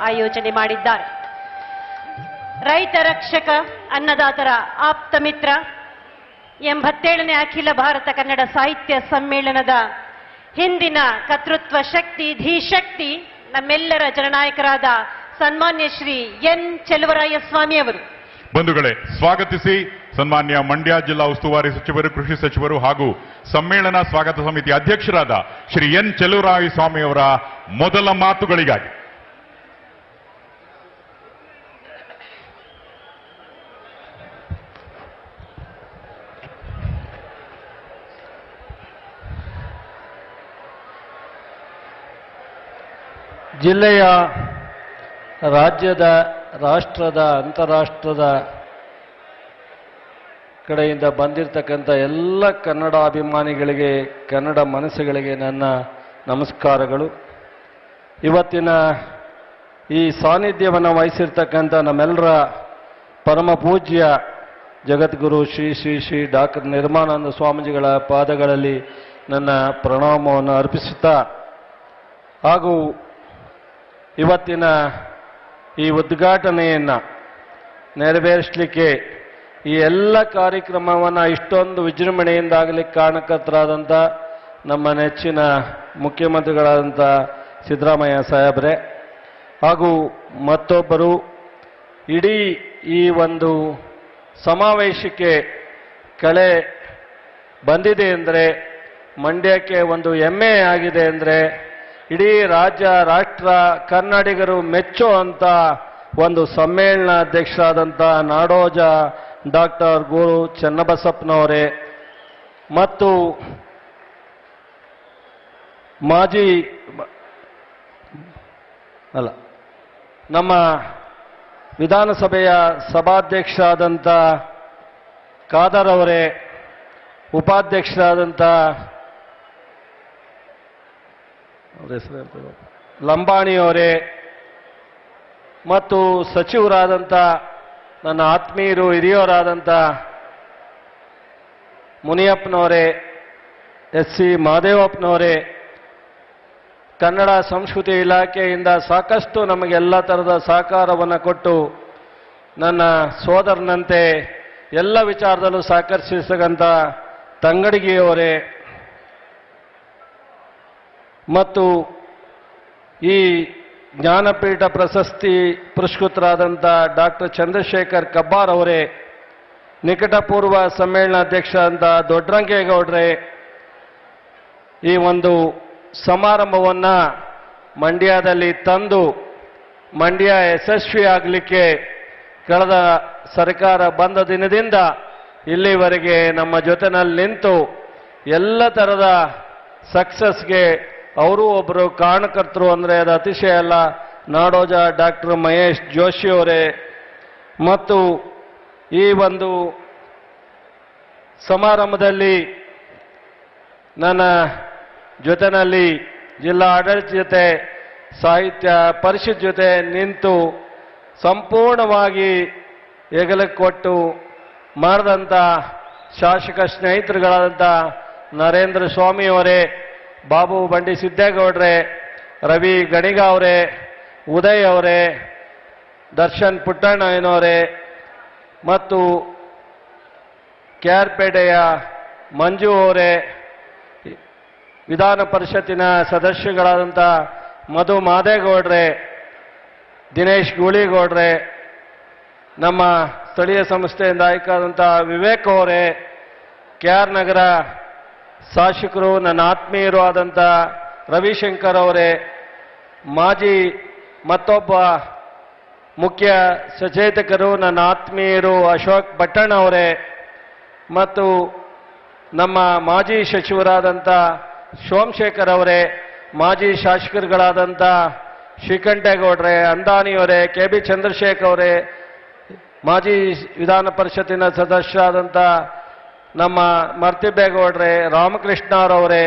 ಆಯೋಜನೆ ಮಾಡಿದ್ದಾರೆ. ರೈತ ರಕ್ಷಕ ಅನ್ನದಾತರ ಆಪ್ತ ಮಿತ್ರ 87ನೇ ಅಖಿಲ ಭಾರತ ಕನ್ನಡ ಸಾಹಿತ್ಯ ಸಮ್ಮೇಳನದ ಹಿಂದಿನ ಕರ್ತೃತ್ವ ಶಕ್ತಿ ಧೀಶಕ್ತಿ ನಮ್ಮೆಲ್ಲರ ಜನನಾಯಕರಾದ ಸನ್ಮಾನ್ಯ ಶ್ರೀ ಎನ್ ಚೆಲುವರಾಯಸ್ವಾಮಿ ಅವರು. ಬಂಧುಗಳೇ, ಸ್ವಾಗತಿಸಿ ಸನ್ಮಾನ್ಯ ಮಂಡ್ಯ ಜಿಲ್ಲಾ ಉಸ್ತುವಾರಿ ಸಚಿವರು, ಕೃಷಿ ಸಚಿವರು ಹಾಗೂ ಸಮ್ಮೇಳನ ಸ್ವಾಗತ ಸಮಿತಿ ಅಧ್ಯಕ್ಷರಾದ ಶ್ರೀ ಎನ್ ಚೆಲುವರಾಯಸ್ವಾಮಿ ಅವರ ಮೊದಲ ಮಾತುಗಳಿಗಾಗಿ. ಜಿಲ್ಲೆಯ, ರಾಜ್ಯದ, ರಾಷ್ಟ್ರದ, ಅಂತಾರಾಷ್ಟ್ರದ ಕಡೆಯಿಂದ ಬಂದಿರತಕ್ಕಂಥ ಎಲ್ಲ ಕನ್ನಡ ಅಭಿಮಾನಿಗಳಿಗೆ, ಕನ್ನಡ ಮನಸ್ಸುಗಳಿಗೆ ನನ್ನ ನಮಸ್ಕಾರಗಳು. ಇವತ್ತಿನ ಈ ಸಾನ್ನಿಧ್ಯವನ್ನು ವಹಿಸಿರ್ತಕ್ಕಂಥ ನಮ್ಮೆಲ್ಲರ ಪರಮ ಪೂಜ್ಯ ಜಗದ್ಗುರು ಶ್ರೀ ಶ್ರೀ ಶ್ರೀ ಡಾಕ್ಟರ್ ನಿರ್ಮಲಾನಂದ ಸ್ವಾಮೀಜಿಗಳ ಪಾದಗಳಲ್ಲಿ ನನ್ನ ಪ್ರಣಾಮವನ್ನು ಅರ್ಪಿಸುತ್ತಾ, ಹಾಗೂ ಇವತ್ತಿನ ಈ ಉದ್ಘಾಟನೆಯನ್ನು ನೆರವೇರಿಸಲಿಕ್ಕೆ ಈ ಎಲ್ಲ ಕಾರ್ಯಕ್ರಮವನ್ನು ಇಷ್ಟೊಂದು ವಿಜೃಂಭಣೆಯಿಂದ ಆಗಲಿಕ್ಕೆ ಕಾರಣಕರ್ತರಾದಂಥ ನಮ್ಮ ನೆಚ್ಚಿನ ಮುಖ್ಯಮಂತ್ರಿಗಳಾದಂಥ ಸಿದ್ದರಾಮಯ್ಯ ಸಾಹೇಬ್ರೆ, ಹಾಗೂ ಮತ್ತೊಬ್ಬರು ಇಡೀ ಈ ಒಂದು ಸಮಾವೇಶಕ್ಕೆ ಕಳೆ ಬಂದಿದೆ ಅಂದರೆ, ಮಂಡ್ಯಕ್ಕೆ ಒಂದು ಹೆಮ್ಮೆ ಆಗಿದೆ ಅಂದರೆ, ಇಡೀ ರಾಜ್ಯ, ರಾಷ್ಟ್ರ, ಕನ್ನಡಿಗರು ಮೆಚ್ಚುವಂಥ ಒಂದು ಸಮ್ಮೇಳನ ಅಧ್ಯಕ್ಷರಾದಂಥ ನಾಡೋಜ ಡಾಕ್ಟರ್ ಗುರು ಚನ್ನಬಸಪ್ಪನವರೇ ಮತ್ತು ನಮ್ಮ ವಿಧಾನಸಭೆಯ ಸಭಾಧ್ಯಕ್ಷರಾದಂಥ ಖಾದರ್ ಅವರೇ, ಉಪಾಧ್ಯಕ್ಷರಾದಂಥ ಲಂಬಾಣಿಯವರೇ ಮತ್ತು ಸಚಿವರಾದಂಥ ನನ್ನ ಆತ್ಮೀಯರು, ಹಿರಿಯವರಾದಂಥ ಮುನಿಯಪ್ಪನವರೇ, ಎಸ್ ಸಿ ಮಹದೇವಪ್ಪನವರೇ, ಕನ್ನಡ ಸಂಸ್ಕೃತಿ ಇಲಾಖೆಯಿಂದ ಸಾಕಷ್ಟು ನಮಗೆಲ್ಲ ಥರದ ಸಹಕಾರವನ್ನು ಕೊಟ್ಟು ನನ್ನ ಸೋದರನಂತೆ ಎಲ್ಲ ವಿಚಾರದಲ್ಲೂ ಸಹಕರಿಸಿರ್ತಕ್ಕಂಥ ತಂಗಡಿಗೆಯವರೇ ಮತ್ತು ಈ ಜ್ಞಾನಪೀಠ ಪ್ರಶಸ್ತಿ ಪುರಸ್ಕೃತರಾದಂಥ ಡಾಕ್ಟರ್ ಚಂದ್ರಶೇಖರ್ ಕಬ್ಬಾರ್ ಅವರೇ, ನಿಕಟಪೂರ್ವ ಸಮ್ಮೇಳನಾಧ್ಯಕ್ಷ ಅಂತ ದೊಡ್ಡರಂಗೇಗೌಡ್ರೆ, ಈ ಒಂದು ಸಮಾರಂಭವನ್ನು ಮಂಡ್ಯದಲ್ಲಿ ತಂದು ಮಂಡ್ಯ ಯಶಸ್ವಿ ಆಗಲಿಕ್ಕೆ ಕಳೆದ ಸರ್ಕಾರ ಬಂದ ದಿನದಿಂದ ಇಲ್ಲಿವರೆಗೆ ನಮ್ಮ ಜೊತೆನಲ್ಲಿ ನಿಂತು ಎಲ್ಲ ಥರದ ಸಕ್ಸಸ್ಗೆ ಅವರು ಒಬ್ಬರು ಕಾರಣಕರ್ತರು ಅಂದರೆ ಅದು ಅತಿಶಯ ಅಲ್ಲ. ನಾಡೋಜ ಡಾಕ್ಟರ್ ಮಹೇಶ್ ಜೋಶಿ ಅವರೇ ಮತ್ತು ಈ ಒಂದು ಸಮಾರಂಭದಲ್ಲಿ ನನ್ನ ಜೊತೆಯಲ್ಲಿ ಜಿಲ್ಲಾ ಆಡಳಿತ ಜೊತೆ, ಸಾಹಿತ್ಯ ಪರಿಷತ್ ಜೊತೆ ನಿಂತು ಸಂಪೂರ್ಣವಾಗಿ ಹೆಗಲಕ್ಕೆ ಕೊಟ್ಟು ಮಾಡಿದಂಥ ಶಾಸಕ ಸ್ನೇಹಿತರುಗಳಾದಂಥ ನರೇಂದ್ರ ಸ್ವಾಮಿ ಅವರೇ, ಬಾಬು ಬಂಡಿ ಸಿದ್ದೇಗೌಡ್ರೆ, ರವಿ ಗಣಿಗ ಅವರೇ, ಉದಯ್ ಅವರೇ, ದರ್ಶನ್ ಪುಟ್ಟಣ್ಣಯ್ಯನವರೇ ಮತ್ತು ಕ್ಯಾರ್ಪೇಟೆಯ ಮಂಜು ಅವರೇ, ವಿಧಾನ ಪರಿಷತ್ತಿನ ಸದಸ್ಯಗಳಾದಂಥ ಮಧು ಮಾದೇಗೌಡ್ರೆ, ದಿನೇಶ್ ಗೂಳಿಗೌಡ್ರೆ, ನಮ್ಮ ಸ್ಥಳೀಯ ಸಂಸ್ಥೆಯಿಂದ ಆಯ್ಕಾದಂಥ ವಿವೇಕ್ ಅವರೇ, KR ನಗರ ಶಾಸಕರು, ನನ್ನ ಆತ್ಮೀಯರು ಆದಂಥ ರವಿಶಂಕರ್ ಅವರೇ, ಮಾಜಿ ಮತ್ತೊಬ್ಬ ಮುಖ್ಯ ಸಚೇತಕರು ನನ್ನ ಆತ್ಮೀಯರು ಅಶೋಕ್ ಭಟ್ಟಣ್ಣ ಅವರೇ ಮತ್ತು ನಮ್ಮ ಮಾಜಿ ಸಚಿವರಾದಂಥ ಸೋಮಶೇಖರ್ ಅವರೇ, ಮಾಜಿ ಶಾಸಕರುಗಳಾದಂಥ ಶ್ರೀಕಂಠೇಗೌಡ್ರೆ, ಅಂದಾನಿಯವರೇ, KB ಚಂದ್ರಶೇಖರ್ ಅವರೇ, ಮಾಜಿ ವಿಧಾನ ಪರಿಷತ್ತಿನ ಸದಸ್ಯರಾದಂಥ ನಮ್ಮ ಮರ್ತಿಬೇಗೌಡ್ರೆ, ರಾಮಕೃಷ್ಣರವರೇ,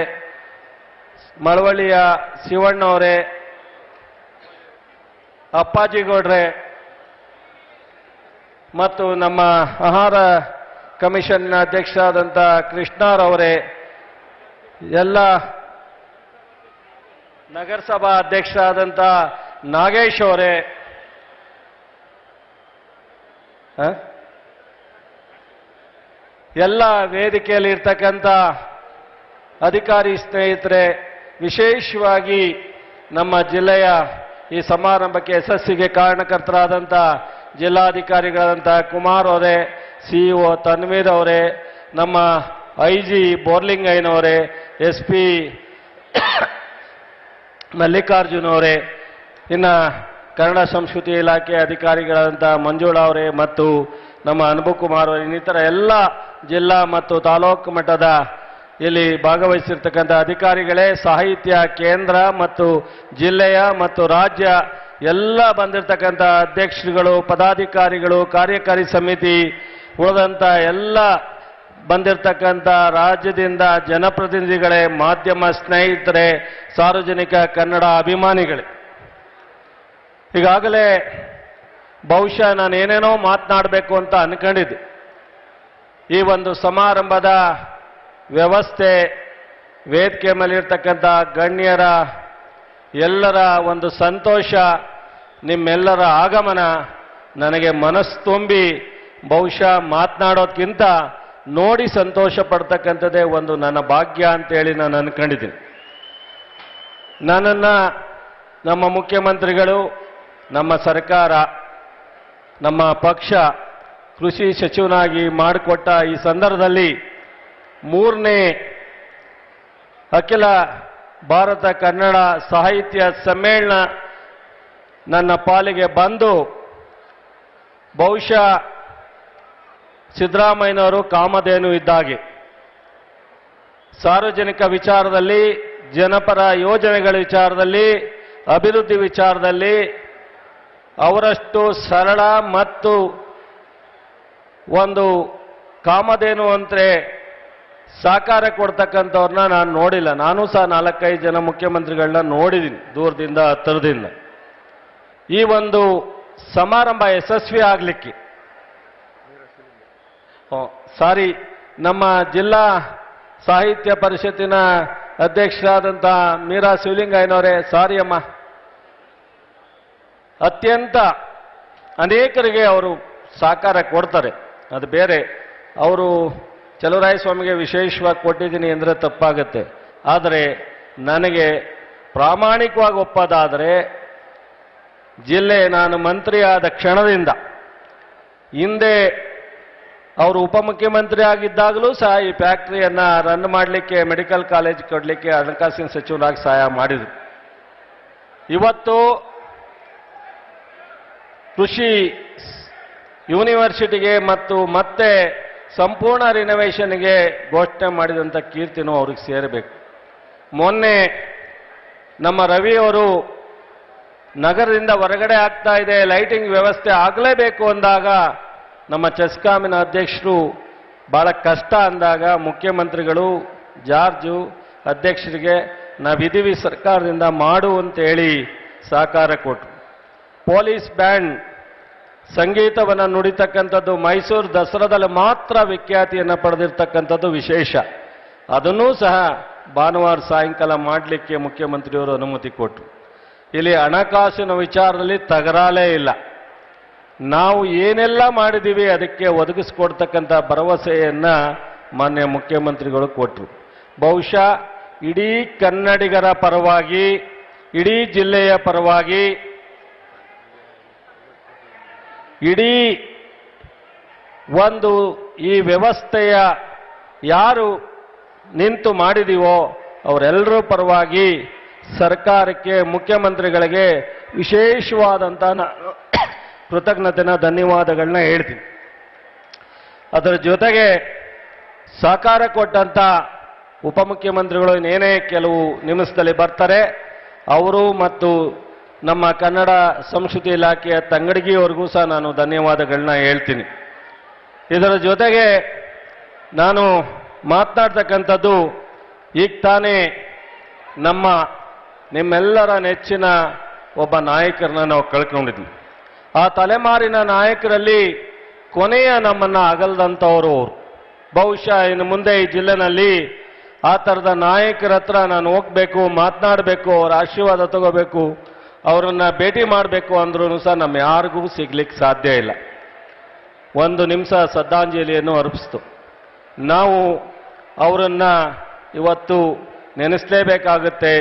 ಮಳವಳ್ಳಿಯ ಶಿವಣ್ಣವರೇ, ಅಪ್ಪಾಜಿಗೌಡ್ರೆ ಮತ್ತು ನಮ್ಮ ಆಹಾರ ಕಮಿಷನ್ನ ಅಧ್ಯಕ್ಷರಾದಂಥ ಕೃಷ್ಣರವರೇ, ಎಲ್ಲ ನಗರಸಭಾ ಅಧ್ಯಕ್ಷರಾದಂಥ ನಾಗೇಶ್ ಅವರೇ, ಎಲ್ಲ ವೇದಿಕೆಯಲ್ಲಿ ಇರ್ತಕ್ಕಂಥ ಅಧಿಕಾರಿ ಸ್ನೇಹಿತರೆ, ವಿಶೇಷವಾಗಿ ನಮ್ಮ ಜಿಲ್ಲೆಯ ಈ ಸಮಾರಂಭಕ್ಕೆ ಯಶಸ್ಸಿಗೆ ಕಾರಣಕರ್ತರಾದಂಥ ಜಿಲ್ಲಾಧಿಕಾರಿಗಳಾದಂಥ ಕುಮಾರ್ ಅವರೇ, ಸಿಇಒ ತನ್ವೀರ್ ಅವರೇ, ನಮ್ಮ IG ಬೋರ್ಲಿಂಗಯ್ಯನವರೇ, SP ಮಲ್ಲಿಕಾರ್ಜುನ್ ಅವರೇ, ಇನ್ನು ಕನ್ನಡ ಸಂಸ್ಕೃತಿ ಇಲಾಖೆ ಅಧಿಕಾರಿಗಳಾದಂಥ ಮಂಜುಳಾ ಅವರೇ ಮತ್ತು ನಮ್ಮ ಅನುಭವಕುಮಾರ್ ಅವರು, ಇನ್ನಿತರ ಎಲ್ಲ ಜಿಲ್ಲಾ ಮತ್ತು ತಾಲೂಕು ಮಟ್ಟದ ಇಲ್ಲಿ ಭಾಗವಹಿಸಿರ್ತಕ್ಕಂಥ ಅಧಿಕಾರಿಗಳೇ, ಸಾಹಿತ್ಯ ಕೇಂದ್ರ ಮತ್ತು ಜಿಲ್ಲೆಯ ಮತ್ತು ರಾಜ್ಯ ಎಲ್ಲ ಬಂದಿರತಕ್ಕಂಥ ಅಧ್ಯಕ್ಷರುಗಳು, ಪದಾಧಿಕಾರಿಗಳು, ಕಾರ್ಯಕಾರಿ ಸಮಿತಿ, ಉಳಿದಂಥ ಎಲ್ಲ ಬಂದಿರತಕ್ಕಂಥ ರಾಜ್ಯದಿಂದ ಜನಪ್ರತಿನಿಧಿಗಳೇ, ಮಾಧ್ಯಮ ಸ್ನೇಹಿತರೆ, ಸಾರ್ವಜನಿಕ ಕನ್ನಡ ಅಭಿಮಾನಿಗಳೇ, ಈಗಾಗಲೇ ಬಹುಶಃ ನಾನು ಏನೇನೋ ಮಾತನಾಡಬೇಕು ಅಂತ ಅನ್ಕೊಂಡಿದ್ದೆ. ಈ ಒಂದು ಸಮಾರಂಭದ ವ್ಯವಸ್ಥೆ, ವೇದಿಕೆ ಮೇಲಿರ್ತಕ್ಕಂಥ ಗಣ್ಯರ ಎಲ್ಲರ ಒಂದು ಸಂತೋಷ, ನಿಮ್ಮೆಲ್ಲರ ಆಗಮನ ನನಗೆ ಮನಸ್ಸು ತುಂಬಿ ಬಹುಶಃ ಮಾತನಾಡೋದಕ್ಕಿಂತ ನೋಡಿ ಸಂತೋಷ ಪಡ್ತಕ್ಕಂಥದ್ದೇ ಒಂದು ನನ್ನ ಭಾಗ್ಯ ಅಂತೇಳಿ ನಾನು ಅನ್ಕೊಂಡಿದ್ದೀನಿ. ನನ್ನನ್ನು ನಮ್ಮ ಮುಖ್ಯಮಂತ್ರಿಗಳು, ನಮ್ಮ ಸರ್ಕಾರ, ನಮ್ಮ ಪಕ್ಷ ಕೃಷಿ ಸಚಿವನಾಗಿ ಮಾಡಿಕೊಟ್ಟ ಈ ಸಂದರ್ಭದಲ್ಲಿ 3ನೇ ಅಖಿಲ ಭಾರತ ಕನ್ನಡ ಸಾಹಿತ್ಯ ಸಮ್ಮೇಳನ ನನ್ನ ಪಾಲಿಗೆ ಬಂದು, ಬಹುಶಃ ಸಿದ್ದರಾಮಯ್ಯನವರು ಕಾಮಧೇನು ಇದ್ದಾಗೆ ಸಾರ್ವಜನಿಕ ವಿಚಾರದಲ್ಲಿ, ಜನಪರ ಯೋಜನೆಗಳ ವಿಚಾರದಲ್ಲಿ, ಅಭಿವೃದ್ಧಿ ವಿಚಾರದಲ್ಲಿ ಅವರಷ್ಟು ಸರಳ ಮತ್ತು ಒಂದು ಕಾಮಧೇನು ಅಂದ್ರೆ ಸಾಕಾರ ಕೊಡ್ತಕ್ಕಂಥವ್ರನ್ನ ನಾನು ನೋಡಿಲ್ಲ. ನಾನು ಸಹ 4-5 ಜನ ಮುಖ್ಯಮಂತ್ರಿಗಳನ್ನ ನೋಡಿದ್ದೀನಿ, ದೂರದಿಂದ ಹತ್ತಿರದಿಂದ. ಈ ಒಂದು ಸಮಾರಂಭ ಯಶಸ್ವಿ ಆಗಲಿಕ್ಕೆ ನಮ್ಮ ಜಿಲ್ಲಾ ಸಾಹಿತ್ಯ ಪರಿಷತ್ತಿನ ಅಧ್ಯಕ್ಷರಾದಂಥ ಮೀರಾ ಶಿವಲಿಂಗಯ್ಯನವರೇ, ಸಾರಿ ಅಮ್ಮ, ಅತ್ಯಂತ ಅನೇಕರಿಗೆ ಅವರು ಸಹಕಾರ ಕೊಡ್ತಾರೆ, ಅದು ಬೇರೆ. ಅವರು ಚಲುವರಾಯಸ್ವಾಮಿಗೆ ವಿಶೇಷವಾಗಿ ಕೊಟ್ಟಿದ್ದೀನಿ ಅಂದರೆ ತಪ್ಪಾಗುತ್ತೆ. ಆದರೆ ನನಗೆ ಪ್ರಾಮಾಣಿಕವಾಗಿ ಒಪ್ಪೋದಾದರೆ, ಜಿಲ್ಲೆ ನಾನು ಮಂತ್ರಿಯಾದ ಕ್ಷಣದಿಂದ ಹಿಂದೆ ಅವರು ಉಪಮುಖ್ಯಮಂತ್ರಿ ಆಗಿದ್ದಾಗಲೂ ಸಹ ಈ ಫ್ಯಾಕ್ಟರಿಯನ್ನು ರನ್ ಮಾಡಲಿಕ್ಕೆ, ಮೆಡಿಕಲ್ ಕಾಲೇಜ್ ಕೊಡಲಿಕ್ಕೆ ಹಣಕಾಸಿನ ಸಚಿವರಾಗಿ ಸಹಾಯ ಮಾಡಿದರು. ಇವತ್ತು ಕೃಷಿ ಯೂನಿವರ್ಸಿಟಿಗೆ ಮತ್ತು ಮತ್ತೆ ಸಂಪೂರ್ಣ ರಿನೋವೇಷನ್ಗೆ ಘೋಷಣೆ ಮಾಡಿದಂಥ ಕೀರ್ತಿನೂ ಅವ್ರಿಗೆ ಸೇರಬೇಕು. ಮೊನ್ನೆ ನಮ್ಮ ರವಿಯವರು ನಗರದಿಂದ ಹೊರಗಡೆ ಆಗ್ತಾ ಇದೆ, ಲೈಟಿಂಗ್ ವ್ಯವಸ್ಥೆ ಆಗಲೇಬೇಕು ಅಂದಾಗ ನಮ್ಮ ಚೆಸ್ಕಾಮಿನ ಅಧ್ಯಕ್ಷರು ಬಹಳ ಕಷ್ಟ ಅಂದಾಗ ಮುಖ್ಯಮಂತ್ರಿಗಳು ಜಾರ್ಜು ಅಧ್ಯಕ್ಷರಿಗೆ ನಾವಿದ್ದೀವಿ ಸರ್ಕಾರದಿಂದ ಮಾಡು ಅಂತೇಳಿ ಸಹಕಾರ ಕೊಟ್ಟರು. ಪೊಲೀಸ್ ಬ್ಯಾಂಡ್ ಸಂಗೀತವನ್ನು ನುಡಿತಕ್ಕಂಥದ್ದು ಮೈಸೂರು ದಸರಾದಲ್ಲಿ ಮಾತ್ರ ವಿಖ್ಯಾತಿಯನ್ನು ಪಡೆದಿರ್ತಕ್ಕಂಥದ್ದು ವಿಶೇಷ. ಅದನ್ನೂ ಸಹ ಭಾನುವಾರ ಸಾಯಂಕಾಲ ಮಾಡಲಿಕ್ಕೆ ಮುಖ್ಯಮಂತ್ರಿಯವರು ಅನುಮತಿ ಕೊಟ್ಟರು. ಇಲ್ಲಿ ಹಣಕಾಸಿನ ವಿಚಾರದಲ್ಲಿ ತಗರಾಲೇ ಇಲ್ಲ. ನಾವು ಏನೆಲ್ಲ ಮಾಡಿದ್ದೀವಿ ಅದಕ್ಕೆ ಒದಗಿಸ್ಕೊಡ್ತಕ್ಕಂಥ ಭರವಸೆಯನ್ನ ಮಾನ್ಯ ಮುಖ್ಯಮಂತ್ರಿಗಳು ಕೊಟ್ಟರು. ಬಹುಶಃ ಇಡೀ ಕನ್ನಡಿಗರ ಪರವಾಗಿ, ಇಡೀ ಜಿಲ್ಲೆಯ ಪರವಾಗಿ, ಇಡೀ ಒಂದು ಈ ವ್ಯವಸ್ಥೆಯ ಯಾರು ನಿಂತು ಮಾಡಿದೀವೋ ಅವರೆಲ್ಲರೂ ಪರವಾಗಿ ಸರ್ಕಾರಕ್ಕೆ, ಮುಖ್ಯಮಂತ್ರಿಗಳಿಗೆ ವಿಶೇಷವಾದಂಥ ಕೃತಜ್ಞತೆನ ಧನ್ಯವಾದಗಳನ್ನ ಹೇಳ್ತೀನಿ. ಅದರ ಜೊತೆಗೆ ಸಹಕಾರ ಕೊಟ್ಟಂಥ ಉಪಮುಖ್ಯಮಂತ್ರಿಗಳು ಇನ್ನೇನೇ ಕೆಲವು ನಿಮಿಷದಲ್ಲಿ ಬರ್ತಾರೆ, ಅವರು ಮತ್ತು ನಮ್ಮ ಕನ್ನಡ ಸಂಸ್ಕೃತಿ ಇಲಾಖೆಯ ತಂಗಡಗಿಯವರೆಗೂ ಸಹ ನಾನು ಧನ್ಯವಾದಗಳನ್ನ ಹೇಳ್ತೀನಿ. ಇದರ ಜೊತೆಗೆ ನಾನು ಮಾತನಾಡ್ತಕ್ಕಂಥದ್ದು, ಈಗ ತಾನೇ ನಿಮ್ಮೆಲ್ಲರ ನೆಚ್ಚಿನ ಒಬ್ಬ ನಾಯಕರನ್ನ ನಾವು ಕಳ್ಕೊಂಡಿದ್ವಿ. ಆ ತಲೆಮಾರಿನ ನಾಯಕರಲ್ಲಿ ಕೊನೆಯ ನಮ್ಮನ್ನು ಅಗಲದಂಥವರು ಅವರು. ಬಹುಶಃ ಇನ್ನು ಮುಂದೆ ಈ ಜಿಲ್ಲೆನಲ್ಲಿ ಆ ಥರದ ನಾಯಕರ ಹತ್ರ ನಾನು ಹೋಗ್ಬೇಕು, ಮಾತನಾಡಬೇಕು, ಅವರ ಆಶೀರ್ವಾದ ತಗೋಬೇಕು, ಅವರನ್ನ ಭೇಟಿ ಮಾಡಬೇಕು ಅಂದ್ರೂ ಸಹ ನಮ್ಮ ಯಾರಿಗೂ ಸಿಗ್ಲಿಕ್ಕೆ ಸಾಧ್ಯ ಇಲ್ಲ. 1 ನಿಮಿಷ ಶ್ರದ್ಧಾಂಜಲಿಯನ್ನು ಅರ್ಪಿಸ್ತು. ನಾವು ಅವರನ್ನ ಇವತ್ತು ನೆನೆಸಲೇಬೇಕಾಗುತ್ತೆ.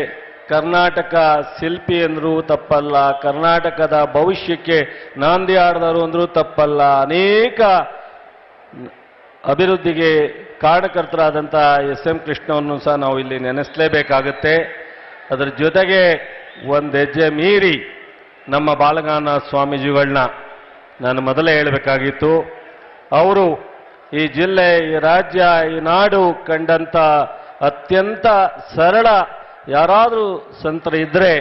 ಕರ್ನಾಟಕ ಶಿಲ್ಪಿ ಅಂದರೂ ತಪ್ಪಲ್ಲ, ಕರ್ನಾಟಕದ ಭವಿಷ್ಯಕ್ಕೆ ನಾಂದಿ ಹಾಡಿದರು ಅಂದರೂ ತಪ್ಪಲ್ಲ. ಅನೇಕ ಅಭಿವೃದ್ಧಿಗೆ ಕಾರಣಕರ್ತರಾದಂಥ SM ಕೃಷ್ಣವನ್ನು ಸಹ ನಾವು ಇಲ್ಲಿ ನೆನೆಸಲೇಬೇಕಾಗುತ್ತೆ. ಅದರ ಜೊತೆಗೆ ಒಂದು ಹೆಜ್ಜೆ ಮೀರಿ ನಮ್ಮ ಬಾಲಗಾನ ಸ್ವಾಮೀಜಿಗಳನ್ನ ನಾನು ಮೊದಲೇ ಹೇಳಬೇಕಾಗಿತ್ತು. ಅವರು ಈ ಜಿಲ್ಲೆ, ಈ ರಾಜ್ಯ, ಈ ನಾಡು ಕಂಡಂಥ ಅತ್ಯಂತ ಸರಳ ಯಾರಾದರೂ ಸಂತರು ಇದ್ದರೆ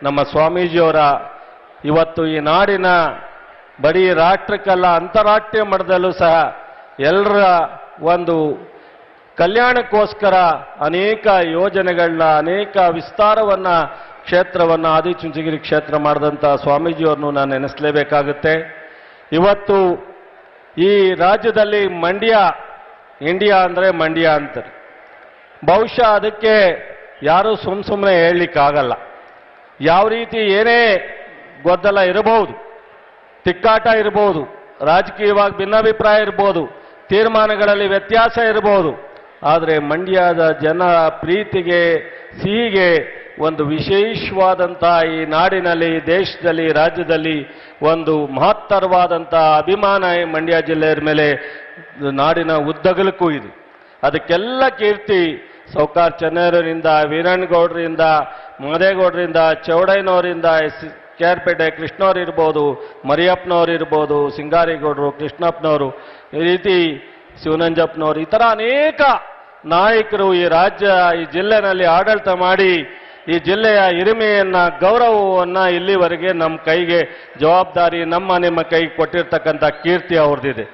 ನಮ್ಮ ಸ್ವಾಮೀಜಿಯವರ. ಇವತ್ತು ಈ ನಾಡಿನ ಬರೀ ರಾಷ್ಟ್ರಕ್ಕಲ್ಲ, ಅಂತಾರಾಷ್ಟ್ರೀಯ ಮಟ್ಟದಲ್ಲೂ ಸಹ ಎಲ್ಲರ ಒಂದು ಕಲ್ಯಾಣಕ್ಕೋಸ್ಕರ ಅನೇಕ ಯೋಜನೆಗಳನ್ನ, ಅನೇಕ ವಿಸ್ತಾರವನ್ನು, ಕ್ಷೇತ್ರವನ್ನು, ಆದಿಚುಂಚನಗಿರಿ ಕ್ಷೇತ್ರ ಮಾಡಿದಂಥ ಸ್ವಾಮೀಜಿಯವ್ರನ್ನು ನಾನು ನೆನೆಸಲೇಬೇಕಾಗುತ್ತೆ. ಇವತ್ತು ಈ ರಾಜ್ಯದಲ್ಲಿ ಮಂಡ್ಯ, ಇಂಡಿಯಾ ಅಂದರೆ ಮಂಡ್ಯ ಅಂತಾರೆ. ಬಹುಶಃ ಅದಕ್ಕೆ ಯಾರೂ ಸುಮ್ಮನೆ ಹೇಳಲಿಕ್ಕಾಗಲ್ಲ. ಯಾವ ರೀತಿ ಏನೇ ಗೊಂದಲ ಇರಬಹುದು, ತಿಕ್ಕಾಟ ಇರಬಹುದು, ರಾಜಕೀಯವಾಗಿ ಭಿನ್ನಾಭಿಪ್ರಾಯ ಇರಬಹುದು, ತೀರ್ಮಾನಗಳಲ್ಲಿ ವ್ಯತ್ಯಾಸ ಇರಬಹುದು, ಆದರೆ ಮಂಡ್ಯದ ಜನ ಪ್ರೀತಿಗೆ, ಸಿಹಿಗೆ ಒಂದು ವಿಶೇಷವಾದಂಥ ಈ ನಾಡಿನಲ್ಲಿ, ದೇಶದಲ್ಲಿ, ರಾಜ್ಯದಲ್ಲಿ ಒಂದು ಮಹತ್ತರವಾದಂಥ ಅಭಿಮಾನ ಈ ಮಂಡ್ಯ ಜಿಲ್ಲೆಯ ಮೇಲೆ ನಾಡಿನ ಉದ್ದಗಲಕ್ಕೂ ಇದೆ. ಅದಕ್ಕೆಲ್ಲ ಕೀರ್ತಿ ಸೌಕಾರ್ ಚೆನ್ನೈರವರಿಂದ, ವೀರಣ್ಣಗೌಡರಿಂದ, ಮಹದೇಗೌಡರಿಂದ, ಚೌಡಯ್ಯನವರಿಂದ, ಕೇರ್ಪೇಟೆ ಕೃಷ್ಣವ್ರು ಇರ್ಬೋದು, ಮರಿಯಪ್ಪನವ್ರು ಇರ್ಬೋದು, ಸಿಂಗಾರಿಗೌಡರು, ಕೃಷ್ಣಪ್ಪನವರು, ಈ ರೀತಿ ಶಿವನಂಜಪ್ಪನವರು, ಈ ಥರ ಅನೇಕ ನಾಯಕರು ಈ ರಾಜ್ಯ, ಈ ಜಿಲ್ಲೆನಲ್ಲಿ ಆಡಳಿತ ಮಾಡಿ ಈ ಜಿಲ್ಲೆಯ ಹಿರಿಮೆಯನ್ನು, ಗೌರವವನ್ನು ಇಲ್ಲಿವರೆಗೆ ನಮ್ಮ ಕೈಗೆ ಜವಾಬ್ದಾರಿ ನಿಮ್ಮ ಕೈಗೆ ಕೊಟ್ಟಿರ್ತಕ್ಕಂಥ ಕೀರ್ತಿ ಅವ್ರದ್ದಿದೆ.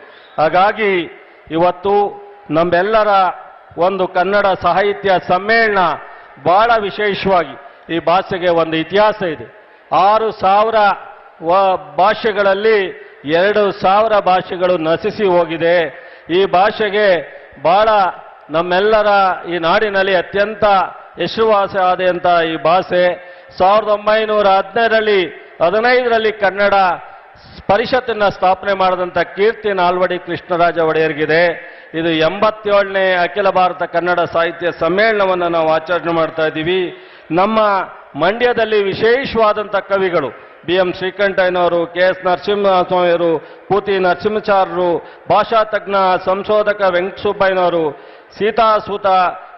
ಹಾಗಾಗಿ ಇವತ್ತು ನಮ್ಮೆಲ್ಲರ ಒಂದು ಕನ್ನಡ ಸಾಹಿತ್ಯ ಸಮ್ಮೇಳನ ಬಹಳ ವಿಶೇಷವಾಗಿ, ಈ ಭಾಷೆಗೆ ಒಂದು ಇತಿಹಾಸ ಇದೆ. 6,000 ಭಾಷೆಗಳಲ್ಲಿ 2,000 ಭಾಷೆಗಳು ನಶಿಸಿ ಹೋಗಿದೆ. ಈ ಭಾಷೆಗೆ ಬಹಳ ನಮ್ಮೆಲ್ಲರ ಈ ನಾಡಿನಲ್ಲಿ ಅತ್ಯಂತ ಹೆಸರುವಾಸಿಯಾದಂಥ ಈ ಭಾಷೆ 1915ರಲ್ಲಿ ಕನ್ನಡ ಪರಿಷತ್ತನ್ನು ಸ್ಥಾಪನೆ ಮಾಡಿದಂಥ ಕೀರ್ತಿ ನಾಲ್ವಡಿ ಕೃಷ್ಣರಾಜ ಒಡೆಯರ್ಗಿದೆ. ಇದು 87ನೇ ಅಖಿಲ ಭಾರತ ಕನ್ನಡ ಸಾಹಿತ್ಯ ಸಮ್ಮೇಳನವನ್ನು ನಾವು ಆಚರಣೆ ಮಾಡ್ತಾ ಇದ್ದೀವಿ. ನಮ್ಮ ಮಂಡ್ಯದಲ್ಲಿ ವಿಶೇಷವಾದಂಥ ಕವಿಗಳು BM ಶ್ರೀಕಂಠಯ್ಯನವರು, KS ನರಸಿಂಹಸ್ವಾಮಿಯವರು, ಪೂತಿ ನರಸಿಂಹಾಚಾರ್ಯರು, ಭಾಷಾ ತಜ್ಞ ಸಂಶೋಧಕ ವೆಂಕಟಸುಬ್ಬಯ್ಯನವರು, ಸೀತಾಸೂತ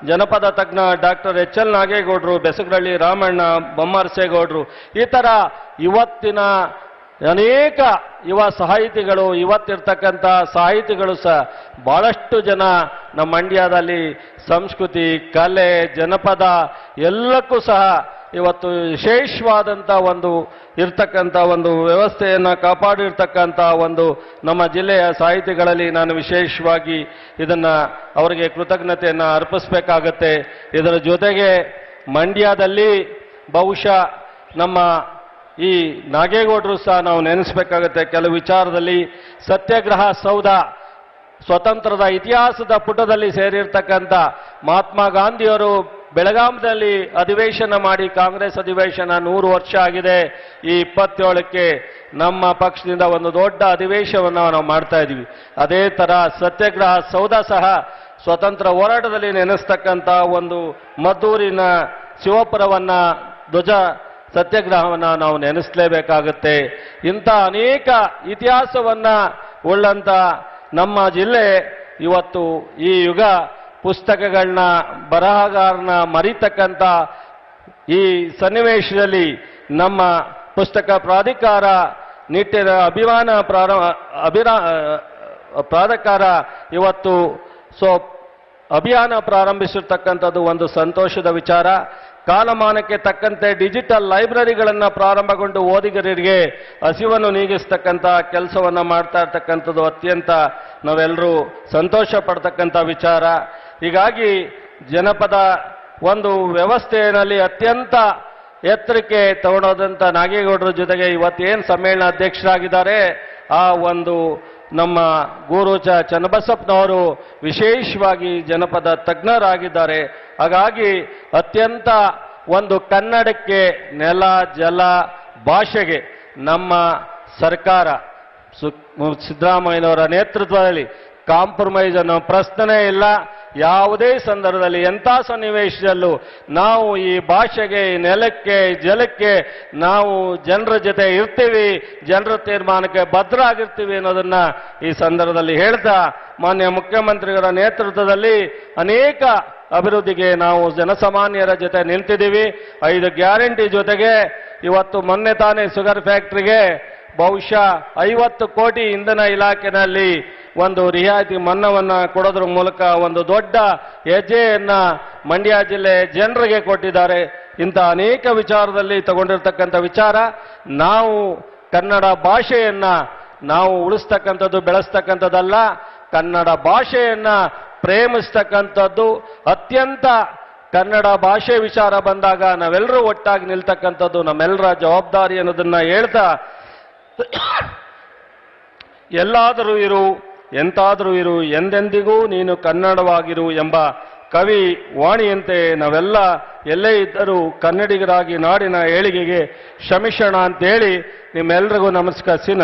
ಜನಪದ ತಜ್ಞ ಡಾಕ್ಟರ್ HL ನಾಗೇಗೌಡರು, ಬೆಸಗರಳ್ಳಿ ರಾಮಣ್ಣ, ಬೊಮ್ಮರಸೇಗೌಡರು, ಈ ಥರ ಇವತ್ತಿನ ಅನೇಕ ಯುವ ಸಾಹಿತಿಗಳು, ಇವತ್ತಿರ್ತಕ್ಕಂಥ ಸಾಹಿತಿಗಳು ಸಹ ಬಹಳಷ್ಟು ಜನ ನಮ್ಮ ಮಂಡ್ಯದಲ್ಲಿ ಸಂಸ್ಕೃತಿ, ಕಲೆ, ಜನಪದ ಎಲ್ಲಕ್ಕೂ ಸಹ ಇವತ್ತು ವಿಶೇಷವಾದಂಥ ಒಂದು ಇರ್ತಕ್ಕಂಥ ಒಂದು ವ್ಯವಸ್ಥೆಯನ್ನು ಕಾಪಾಡಿರ್ತಕ್ಕಂಥ ಒಂದು ನಮ್ಮ ಜಿಲ್ಲೆಯ ಸಾಹಿತಿಗಳಲ್ಲಿ ನಾನು ವಿಶೇಷವಾಗಿ ಇದನ್ನು ಅವರಿಗೆ ಕೃತಜ್ಞತೆಯನ್ನು ಅರ್ಪಿಸಬೇಕಾಗತ್ತೆ. ಇದರ ಜೊತೆಗೆ ಮಂಡ್ಯದಲ್ಲಿ ಬಹುಶಃ ನಮ್ಮ ಈ ನಾಗೇಗೌಡರು ಸಹ ನಾವು ನೆನೆಸಬೇಕಾಗುತ್ತೆ. ಕೆಲವು ವಿಚಾರದಲ್ಲಿ ಸತ್ಯಾಗ್ರಹ ಸೌಧ ಸ್ವತಂತ್ರದ ಇತಿಹಾಸದ ಪುಟದಲ್ಲಿ ಸೇರಿರ್ತಕ್ಕಂಥ ಮಹಾತ್ಮ ಗಾಂಧಿಯವರು ಬೆಳಗಾಂದಲ್ಲಿ ಅಧಿವೇಶನ ಮಾಡಿ, ಕಾಂಗ್ರೆಸ್ ಅಧಿವೇಶನ 100 ವರ್ಷ ಆಗಿದೆ. ಈ 27ಕ್ಕೆ ನಮ್ಮ ಪಕ್ಷದಿಂದ ಒಂದು ದೊಡ್ಡ ಅಧಿವೇಶನವನ್ನು ನಾವು ಮಾಡ್ತಾ ಇದ್ದೀವಿ. ಅದೇ ಥರ ಸತ್ಯಾಗ್ರಹ ಸೌಧ ಸಹ ಸ್ವತಂತ್ರ ಹೋರಾಟದಲ್ಲಿ ನೆನೆಸ್ತಕ್ಕಂಥ ಒಂದು ಮದ್ದೂರಿನ ಶಿವಪುರವನ್ನ ಧ್ವಜ ಸತ್ಯಾಗ್ರಹವನ್ನು ನಾವು ನೆನೆಸಲೇಬೇಕಾಗುತ್ತೆ. ಇಂಥ ಅನೇಕ ಇತಿಹಾಸವನ್ನು ಉಳ್ಳಂಥ ನಮ್ಮ ಜಿಲ್ಲೆ ಇವತ್ತು ಈ ಯುಗ ಪುಸ್ತಕಗಳನ್ನ, ಬರಹಗಾರನ ಮರಿತಕ್ಕಂಥ ಈ ಸನ್ನಿವೇಶದಲ್ಲಿ ನಮ್ಮ ಪುಸ್ತಕ ಪ್ರಾಧಿಕಾರ ನಿಟ್ಟಿನ ಪ್ರಾಧಿಕಾರ ಇವತ್ತು ಅಭಿಯಾನ ಪ್ರಾರಂಭಿಸಿರ್ತಕ್ಕಂಥದ್ದು ಒಂದು ಸಂತೋಷದ ವಿಚಾರ. ಕಾಲಮಾನಕ್ಕೆ ತಕ್ಕಂತೆ ಡಿಜಿಟಲ್ ಲೈಬ್ರರಿಗಳನ್ನು ಪ್ರಾರಂಭಗೊಂಡು ಓದಿಗರಿಗೆ ಹಸಿವನ್ನು ನೀಗಿಸ್ತಕ್ಕಂಥ ಕೆಲಸವನ್ನು ಮಾಡ್ತಾ ಇರ್ತಕ್ಕಂಥದ್ದು ಅತ್ಯಂತ ನಾವೆಲ್ಲರೂ ಸಂತೋಷ ಪಡ್ತಕ್ಕಂಥ ವಿಚಾರ. ಹೀಗಾಗಿ ಜನಪದ ಒಂದು ವ್ಯವಸ್ಥೆಯಲ್ಲಿ ಅತ್ಯಂತ ಎತ್ತರಕ್ಕೆ ತಗೊಂಡೋದಂಥ ನಾಗೇಗೌಡರ ಜೊತೆಗೆ ಇವತ್ತೇನು ಸಮ್ಮೇಳನ ಅಧ್ಯಕ್ಷರಾಗಿದ್ದಾರೆ ಆ ಒಂದು ನಮ್ಮ ಗೂರು ಚನ್ನಬಸಪ್ಪನವರು ವಿಶೇಷವಾಗಿ ಜನಪದ ತಜ್ಞರಾಗಿದ್ದಾರೆ. ಹಾಗಾಗಿ ಅತ್ಯಂತ ಒಂದು ಕನ್ನಡಕ್ಕೆ ನೆಲ, ಜಲ, ಭಾಷೆಗೆ ನಮ್ಮ ಸರ್ಕಾರ ಸಿದ್ದರಾಮಯ್ಯನವರ ನೇತೃತ್ವದಲ್ಲಿ ಕಾಂಪ್ರಮೈಸ್ ಅನ್ನೋ ಪ್ರಶ್ನೆ ಇಲ್ಲ. ಯಾವುದೇ ಸಂದರ್ಭದಲ್ಲಿ ಎಂಥ ಸನ್ನಿವೇಶದಲ್ಲೂ ನಾವು ಈ ಭಾಷೆಗೆ, ಈ ನೆಲಕ್ಕೆ, ಜಲಕ್ಕೆ ನಾವು ಜನರ ಜೊತೆ ಇರ್ತೀವಿ, ಜನರ ತೀರ್ಮಾನಕ್ಕೆ ಬದ್ಧರಾಗಿರ್ತೀವಿ ಅನ್ನೋದನ್ನ ಈ ಸಂದರ್ಭದಲ್ಲಿ ಹೇಳ್ತಾ, ಮಾನ್ಯ ಮುಖ್ಯಮಂತ್ರಿಗಳ ನೇತೃತ್ವದಲ್ಲಿ ಅನೇಕ ಅಭಿವೃದ್ಧಿಗೆ ನಾವು ಜನಸಾಮಾನ್ಯರ ಜೊತೆ ನಿಂತಿದ್ದೀವಿ. 5 ಗ್ಯಾರಂಟಿ ಜೊತೆಗೆ ಇವತ್ತು ಮೊನ್ನೆ ತಾನೇ ಶುಗರ್ ಫ್ಯಾಕ್ಟರಿಗೆ ಬಹುಶಃ 50 ಕೋಟಿ ಇಂಧನ ಇಲಾಖೆಯಲ್ಲಿ ಒಂದು ರಿಯಾಯಿತಿ ಮನ್ನವನ್ನ ಕೊಡೋದ್ರ ಮೂಲಕ ಒಂದು ದೊಡ್ಡ ಹೆಜ್ಜೆಯನ್ನ ಮಂಡ್ಯ ಜಿಲ್ಲೆ ಜನರಿಗೆ ಕೊಟ್ಟಿದ್ದಾರೆ. ಇಂಥ ಅನೇಕ ವಿಚಾರದಲ್ಲಿ ತಗೊಂಡಿರ್ತಕ್ಕಂಥ ವಿಚಾರ, ನಾವು ಕನ್ನಡ ಭಾಷೆಯನ್ನ ನಾವು ಉಳಿಸ್ತಕ್ಕಂಥದ್ದು, ಬೆಳೆಸ್ತಕ್ಕಂಥದ್ದಲ್ಲ, ಕನ್ನಡ ಭಾಷೆಯನ್ನ ಪ್ರೇಮಿಸ್ತಕ್ಕಂಥದ್ದು ಅತ್ಯಂತ, ಕನ್ನಡ ಭಾಷೆ ವಿಚಾರ ಬಂದಾಗ ನಾವೆಲ್ಲರೂ ಒಟ್ಟಾಗಿ ನಿಲ್ತಕ್ಕಂಥದ್ದು ನಮ್ಮೆಲ್ಲರ ಜವಾಬ್ದಾರಿ ಅನ್ನೋದನ್ನ ಹೇಳ್ತಾ, ಎಲ್ಲಾದರೂ ಇರು, ಎಂತಾದರೂ ಇರು, ಎಂದೆಂದಿಗೂ ನೀನು ಕನ್ನಡವಾಗಿರು ಎಂಬ ಕವಿ ವಾಣಿಯಂತೆ ನಾವೆಲ್ಲ ಎಲ್ಲೇ ಇದ್ದರೂ ಕನ್ನಡಿಗರಾಗಿ ನಾಡಿನ ಏಳಿಗೆಗೆ ಶ್ರಮಿಸೋಣ ಅಂತೇಳಿ ನಿಮ್ಮೆಲ್ಲರಿಗೂ ನಮಸ್ಕರಿಸಿ